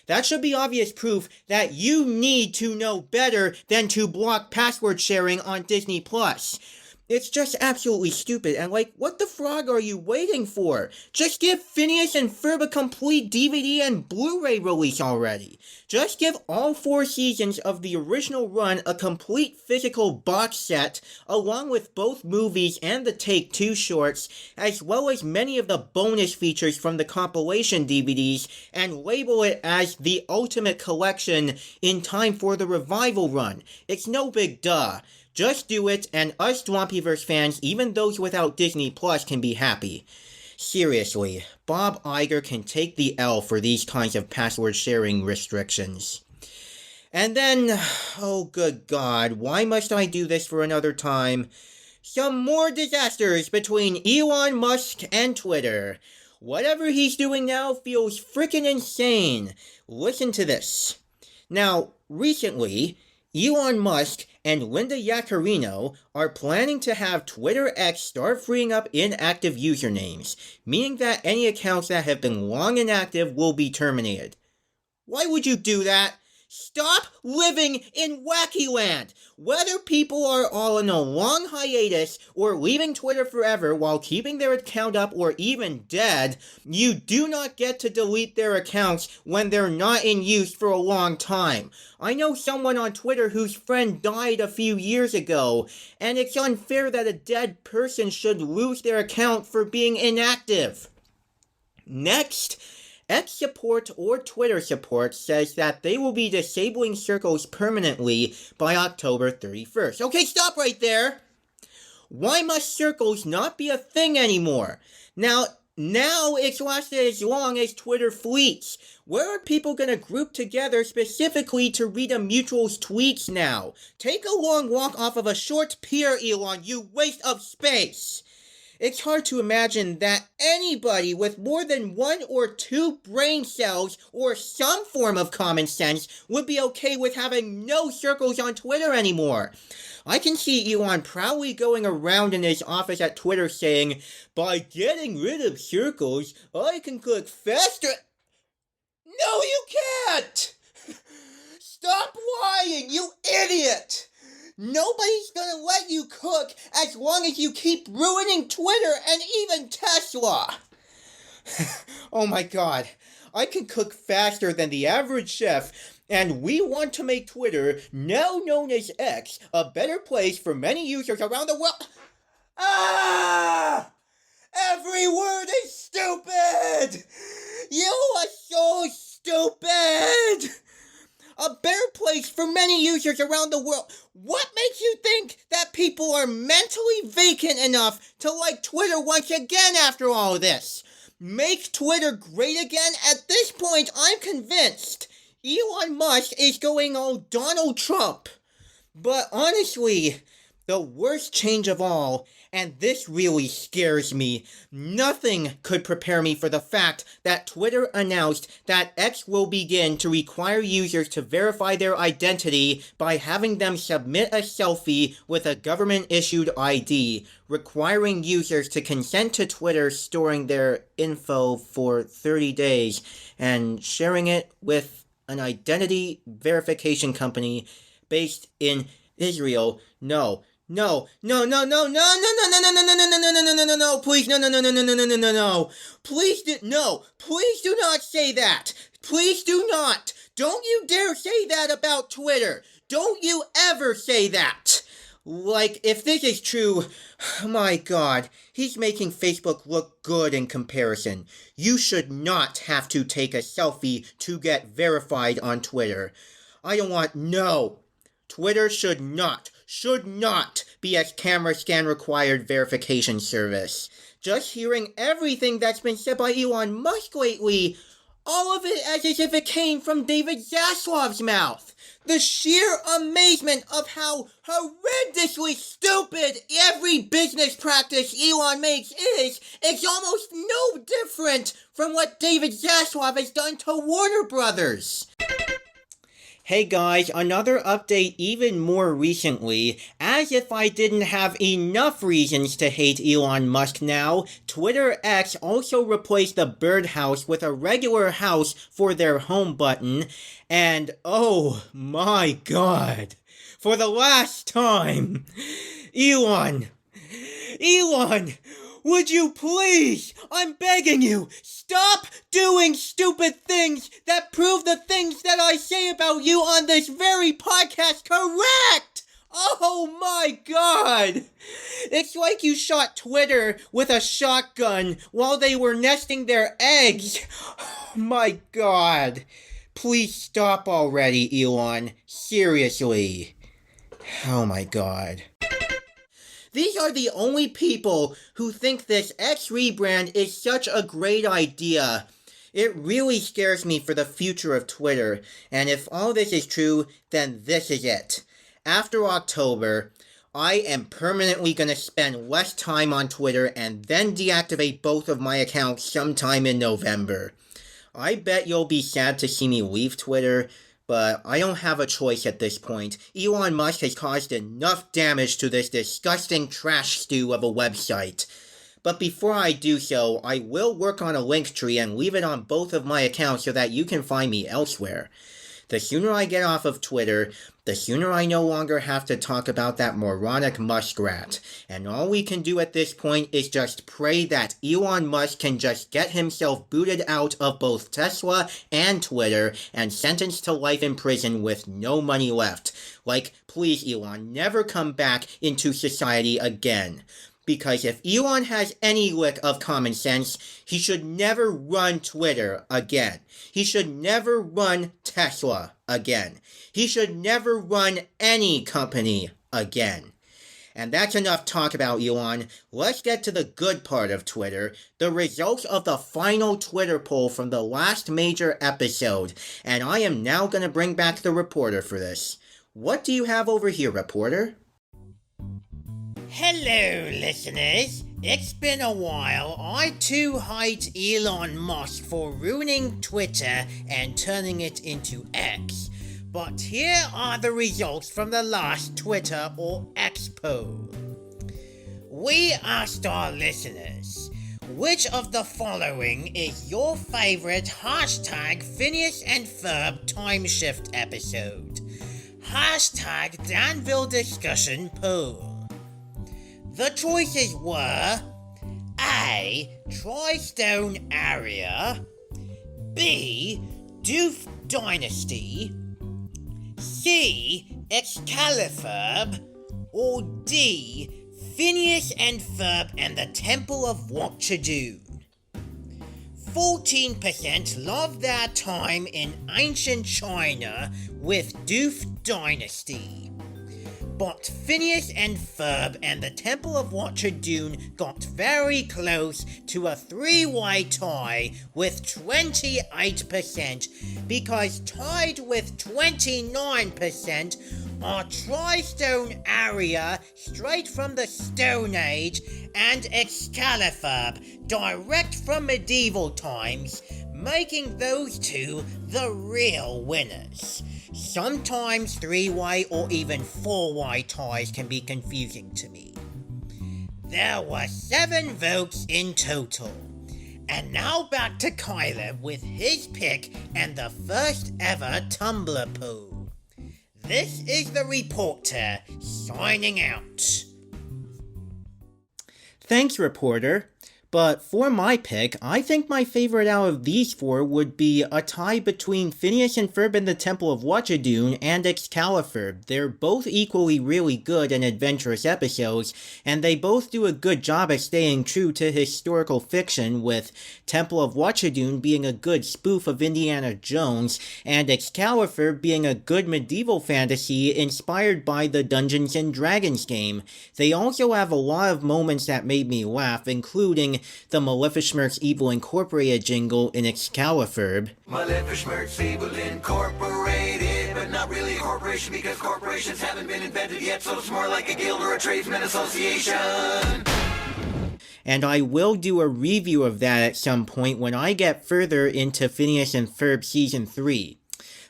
That should be obvious proof that you need to know better than to block password sharing on Disney Plus. It's just absolutely stupid, and like, what the frog are you waiting for? Just give Phineas and Ferb a complete DVD and Blu-ray release already. Just give all 4 seasons of the original run a complete physical box set, along with both movies and the Take-Two shorts, as well as many of the bonus features from the compilation DVDs, and label it as the Ultimate Collection in time for the revival run. It's no big duh. Just do it, and us Swampyverse fans, even those without Disney Plus, can be happy. Seriously, Bob Iger can take the L for these kinds of password sharing restrictions. And then, oh good God, why must I do this for another time? Some more disasters between Elon Musk and Twitter. Whatever he's doing now feels frickin' insane. Listen to this. Now, recently, Elon Musk and Linda Yaccarino are planning to have Twitter X start freeing up inactive usernames, meaning that any accounts that have been long inactive will be terminated. Why would you do that? Stop living in wacky land! Whether people are all in a long hiatus or leaving Twitter forever while keeping their account up or even dead, you do not get to delete their accounts when they're not in use for a long time. I know someone on Twitter whose friend died a few years ago, and it's unfair that a dead person should lose their account for being inactive. Next, X support or Twitter support says that they will be disabling circles permanently by October 31st. Okay, stop right there! Why must circles not be a thing anymore? Now it's lasted as long as Twitter fleets. Where are people gonna group together specifically to read a mutual's tweets now? Take a long walk off of a short pier, Elon, you waste of space! It's hard to imagine that anybody with more than 1 or 2 brain cells or some form of common sense would be okay with having no circles on Twitter anymore. I can see Elon proudly going around in his office at Twitter saying, "By getting rid of circles, I can click faster." No, you can't! Stop lying, you idiot! Nobody's gonna let you cook as long as you keep ruining Twitter and even Tesla. Oh my God, I can cook faster than the average chef, and we want to make Twitter, now known as X, a better place for many users around the world. Ah! Every word is stupid! You are so stupid! A better place for many users around the world. What makes you think that people are mentally vacant enough to like Twitter once again after all of this? Make Twitter great again? At this point, I'm convinced Elon Musk is going all Donald Trump. But honestly, the worst change of all, and this really scares me, nothing could prepare me for the fact that Twitter announced that X will begin to require users to verify their identity by having them submit a selfie with a government-issued ID, requiring users to consent to Twitter storing their info for 30 days and sharing it with an identity verification company based in Israel. No, please, no, please do not say that, please do not, don't you dare say that about Twitter, don't you ever say that. Like, if this is true, my God, he's making Facebook look good in comparison. You should not have to take a selfie to get verified on Twitter. I don't want, no, Twitter should not should not be a camera scan required verification service. Just hearing everything that's been said by Elon Musk lately, all of it as if it came from David Zaslav's mouth. The sheer amazement of how horrendously stupid every business practice Elon makes is almost no different from what David Zaslav has done to Warner Brothers. Hey guys, another update even more recently. As if I didn't have enough reasons to hate Elon Musk now, Twitter X also replaced the birdhouse with a regular house for their home button. And oh my god, for the last time, Elon, would you please, I'm begging you, stop doing stupid things that prove the things that I say about you on this very podcast correct! Oh my god! It's like you shot Twitter with a shotgun while they were nesting their eggs. Oh my god. Please stop already, Elon. Seriously. Oh my god. These are the only people who think this X rebrand is such a great idea. It really scares me for the future of Twitter, and if all this is true, then this is it. After October, I am permanently gonna spend less time on Twitter and then deactivate both of my accounts sometime in November. I bet you'll be sad to see me leave Twitter, but I don't have a choice at this point. Elon Musk has caused enough damage to this disgusting trash stew of a website. But before I do so, I will work on a link tree and leave it on both of my accounts so that you can find me elsewhere. The sooner I get off of Twitter, the sooner I no longer have to talk about that moronic muskrat. And all we can do at this point is just pray that Elon Musk can just get himself booted out of both Tesla and Twitter and sentenced to life in prison with no money left. Like, please Elon, never come back into society again. Because if Elon has any lick of common sense, he should never run Twitter again. He should never run Tesla again. He should never run any company again. And that's enough talk about Elon. Let's get to the good part of Twitter, the results of the final Twitter poll from the last major episode. And I am now going to bring back the reporter for this. What do you have over here, reporter? Hello, listeners. It's been a while. I too hate Elon Musk for ruining Twitter and turning it into X. But here are the results from the last Twitter or X poll. We asked our listeners, which of the following is your favorite hashtag Phineas and Ferb time shift episode? Hashtag Danville Discussion poll. The choices were A. Tri-Stone Area, B. Doof Dynasty, C. Excalibur, or D. Phineas and Ferb and the Temple of Watchadoon. 14% loved their time in ancient China with Doof Dynasty. But Phineas and Ferb and the Temple of Watchadoon got very close to a three-way tie with 28%, because tied with 29% are Tri-Stone Area, straight from the Stone Age, and Excalibur, direct from medieval times, making those two the real winners. Sometimes three-way or even four-way ties can be confusing to me. There were 7 votes in total. And now back to Kyler with his pick and the first ever Tumblr poll. This is the reporter signing out. Thanks, reporter. But for my pick, I think my favorite out of these four would be a tie between Phineas and Ferb in the Temple of Watchadoon and Excalibur. They're both equally really good and adventurous episodes, and they both do a good job at staying true to historical fiction, with Temple of Watchadoon being a good spoof of Indiana Jones, and Excalibur being a good medieval fantasy inspired by the Dungeons & Dragons game. They also have a lot of moments that made me laugh, including the Maleficent's Evil Incorporated jingle in Excalibur. Maleficent's Evil Incorporated, but not really a corporation because corporations haven't been invented yet, so it's more like a guild or a tradesman association. And I will do a review of that at some point when I get further into Phineas and Ferb Season 3.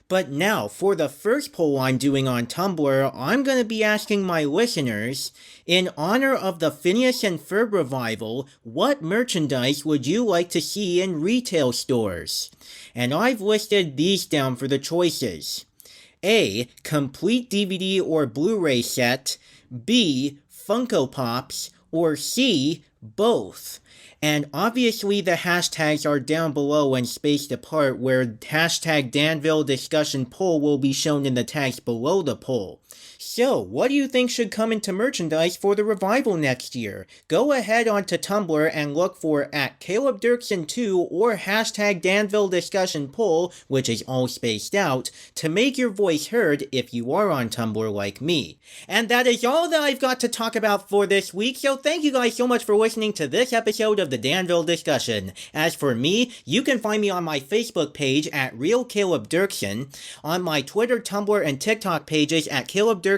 But now, for the first poll I'm doing on Tumblr, I'm going to be asking my listeners, in honor of the Phineas and Ferb revival, what merchandise would you like to see in retail stores? And I've listed these down for the choices. A. Complete DVD or Blu-ray set. B. Funko Pops. Or C. Both. And obviously the hashtags are down below and spaced apart, where hashtag Danville Discussion poll will be shown in the tags below the poll. So, what do you think should come into merchandise for the revival next year? Go ahead onto Tumblr and look for @CalebDirksen2 or hashtag Danville Discussion poll, which is all spaced out, to make your voice heard if you are on Tumblr like me. And that is all that I've got to talk about for this week, so thank you guys so much for listening to this episode of the Danville Discussion. As for me, you can find me on my Facebook page at @RealCalebDirksen, on my Twitter, Tumblr, and TikTok pages at CalebDirksen2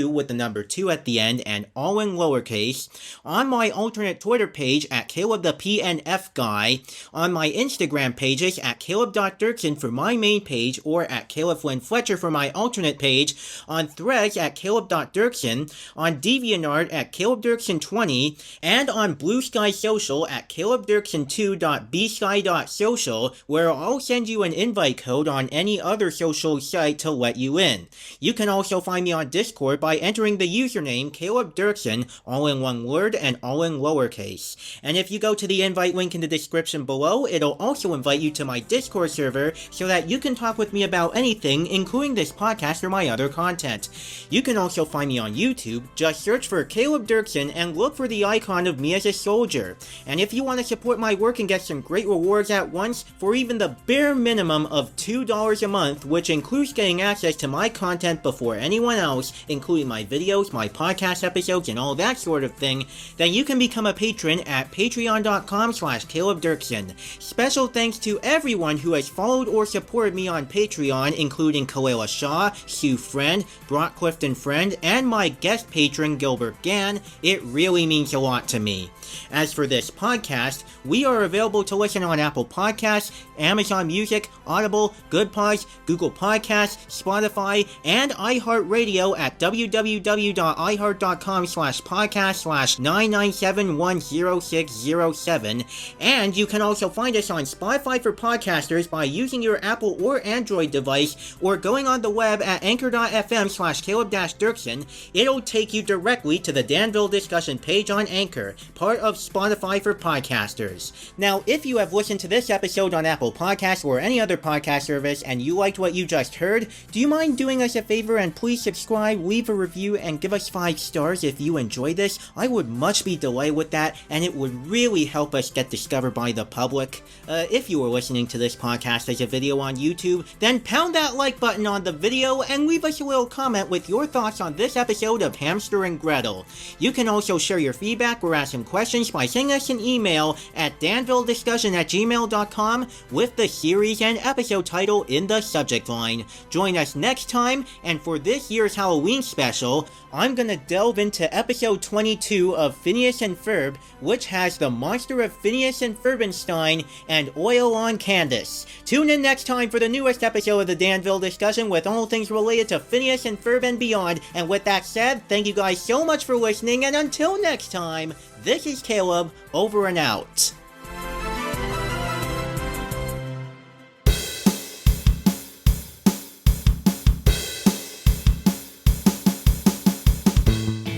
with the number 2 at the end and all in lowercase, on my alternate Twitter page at CalebThePNFGuy, on my Instagram pages at Caleb.Dirksen for my main page or at Caleb Flynn Fletcher for my alternate page, on Threads at Caleb.Dirksen, on DeviantArt at CalebDirksen20, and on Blue Sky Social at CalebDirksen2.bsky.social, where I'll send you an invite code on any other social site to let you in. You can also find me on Discord by entering the username Caleb Dirksen, all in one word and all in lowercase. And if you go to the invite link in the description below, it'll also invite you to my Discord server so that you can talk with me about anything, including this podcast or my other content. You can also find me on YouTube. Just search for Caleb Dirksen and look for the icon of me as a soldier. And if you want to support my work and get some great rewards at once for even the bare minimum of $2 a month, which includes getting access to my content before anyone else, including my videos, my podcast episodes, and all that sort of thing, then you can become a patron at patreon.com/CalebDirksen. Special thanks to everyone who has followed or supported me on Patreon, including Kalela Shaw, Sue Friend, Brock Clifton Friend, and my guest patron Gilbert Gann. It really means a lot to me. As for this podcast, we are available to listen on Apple Podcasts, Amazon Music, Audible, Good Pods, Google Podcasts, Spotify, and iHeartRadio at www.iheart.com/podcast/997100607. And you can also find us on Spotify for podcasters by using your Apple or Android device, or going on the web at anchor.fm/Caleb-Dirksen. It'll take you directly to the Danville Discussion page on Anchor, part of Spotify for podcasters. Now, if you have listened to this episode on Apple Podcasts or any other podcast service and you liked what you just heard, do you mind doing us a favor and please subscribe, leave a review, and give us 5 stars if you enjoy this? I would much be delighted with that, and it would really help us get discovered by the public. If you are listening to this podcast as a video on YouTube, then pound that like button on the video and leave us a little comment with your thoughts on this episode of Hamster and Gretel. You can also share your feedback or ask some questions by sending us an email at danvillediscussion@gmail.com with the series and episode title in the subject line. Join us next time, and for this year's Halloween special, I'm gonna delve into episode 22 of Phineas and Ferb, which has the monster of Phineas and Ferbenstein and Oil on Candace. Tune in next time for the newest episode of the Danville Discussion with all things related to Phineas and Ferb and beyond. And with that said, thank you guys so much for listening, and until next time, this is Caleb, over and out.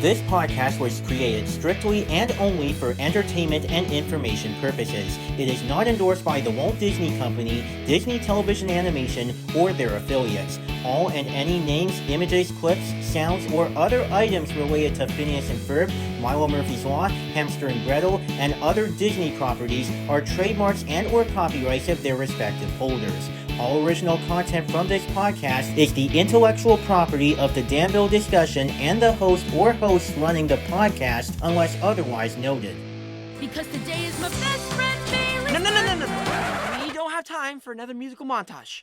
This podcast was created strictly and only for entertainment and information purposes. It is not endorsed by the Walt Disney Company, Disney Television Animation, or their affiliates. All and any names, images, clips, sounds, or other items related to Phineas and Ferb, Milo Murphy's Law, Hamster and Gretel, and other Disney properties are trademarks and or copyrights of their respective holders. All original content from this podcast is the intellectual property of the Danville Discussion and the host or hosts running the podcast unless otherwise noted. Because today is my best friend Bailey. No. We don't have time for another musical montage.